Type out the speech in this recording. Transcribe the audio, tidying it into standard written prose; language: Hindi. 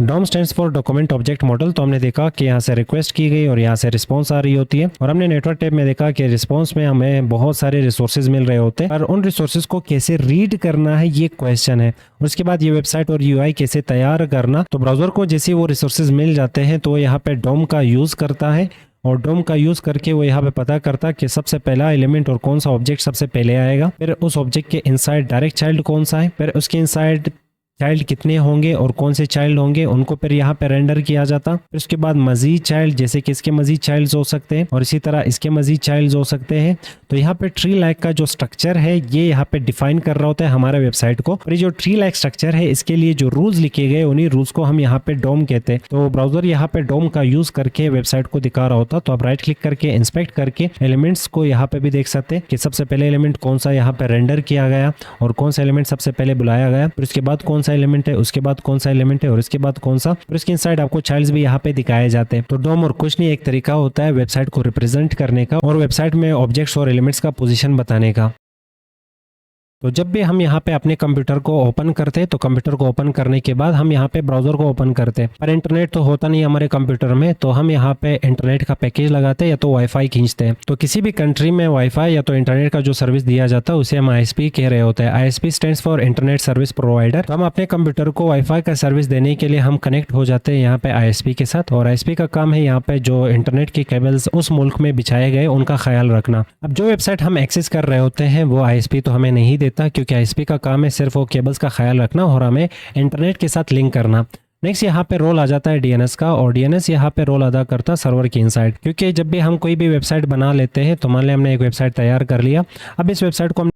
Dom stands for document object model. तो हमने देखा कि यहाँ से रिक्वेस्ट की गई और यहाँ से रिस्पॉन्स आ रही होती है, और हमने नेटवर्क टैब में देखा कि रिस्पॉन्स में हमें बहुत सारे रिसोर्सेज मिल रहे होते हैं, पर उन रिसोर्सेज को कैसे रीड करना है ये क्वेश्चन है। उसके बाद ये वेबसाइट और यूआई कैसे तैयार करना। तो ब्राउजर को जैसे वो रिसोर्सेज मिल जाते हैं तो यहाँ पे डॉम का यूज करता है, और डोम का यूज करके वो यहाँ पे पता करता कि सबसे पहला एलिमेंट और कौन सा ऑब्जेक्ट सबसे पहले आएगा, फिर उस ऑब्जेक्ट के इनसाइड डायरेक्ट चाइल्ड कौन सा है, फिर उसके इनसाइड चाइल्ड कितने होंगे और कौन से चाइल्ड होंगे, उनको फिर यहाँ पे रेंडर किया जाता। फिर उसके बाद मजीद चाइल्ड, जैसे कि इसके मजीद चाइल्ड्स हो सकते हैं और इसी तरह इसके मजीद चाइल्ड्स हो सकते हैं। तो यहाँ पे ट्री लाइक का जो स्ट्रक्चर है ये यहाँ पे डिफाइन कर रहा होता है हमारे वेबसाइट को। और ये जो ट्री लाइक स्ट्रक्चर है इसके लिए जो रूल्स लिखे गए उन्हीं रूल्स को हम यहाँ पे डोम कहते हैं। तो ब्राउजर यहाँ पे डोम का यूज करके वेबसाइट को दिखा रहा होता। तो आप राइट क्लिक करके इंस्पेक्ट करके एलिमेंट्स को यहाँ पे भी देख सकते हैं कि सबसे पहले एलिमेंट कौन सा यहाँ पे रेंडर किया गया और कौन सा एलिमेंट सबसे पहले बुलाया गया, फिर उसके बाद कौन सा एलिमेंट है, उसके बाद कौन सा एलिमेंट है और इसके बाद कौन सा, फिर उसके इनसाइड आपको चाइल्ड्स भी यहाँ पे दिखाए जाते हैं। तो डोम और कुछ नहीं, एक तरीका होता है वेबसाइट को रिप्रेजेंट करने का और वेबसाइट में ऑब्जेक्ट्स और एलिमेंट्स का पोजीशन बताने का। तो जब भी हम यहाँ पे अपने कंप्यूटर को ओपन करते हैं तो कंप्यूटर को ओपन करने के बाद हम यहाँ पे ब्राउजर को ओपन करते हैं, पर इंटरनेट तो होता नहीं हमारे कंप्यूटर में, तो हम यहाँ पे इंटरनेट का पैकेज लगाते हैं या तो वाईफाई खींचते हैं। तो किसी भी कंट्री में वाईफाई या तो इंटरनेट का जो सर्विस दिया जाता है उसे हम आईएसपी कह रहे होते हैं। ISP stands for internet service provider. तो हम अपने कंप्यूटर को वाईफाई का सर्विस देने के लिए हम कनेक्ट हो जाते हैं यहाँ पे आईएसपी के साथ, और आईएसपी का काम है यहाँ पे जो इंटरनेट के केबल्स उस मुल्क में बिछाए गए उनका ख्याल रखना। अब जो वेबसाइट हम एक्सेस कर रहे होते हैं वो आईएसपी तो हमें नहीं देता, क्योंकि आईएसपी का काम है सिर्फ वो केबल्स का ख्याल रखना और हमें इंटरनेट के साथ लिंक करना। नेक्स्ट यहाँ पे रोल आ जाता है डीएनएस का, और डीएनएस यहाँ पे रोल अदा करता है सर्वर के इनसाइड। क्योंकि जब भी हम कोई भी वेबसाइट बना लेते हैं तो मान लें हमने एक वेबसाइट तैयार कर लिया, अब इस वेबसाइट को हमने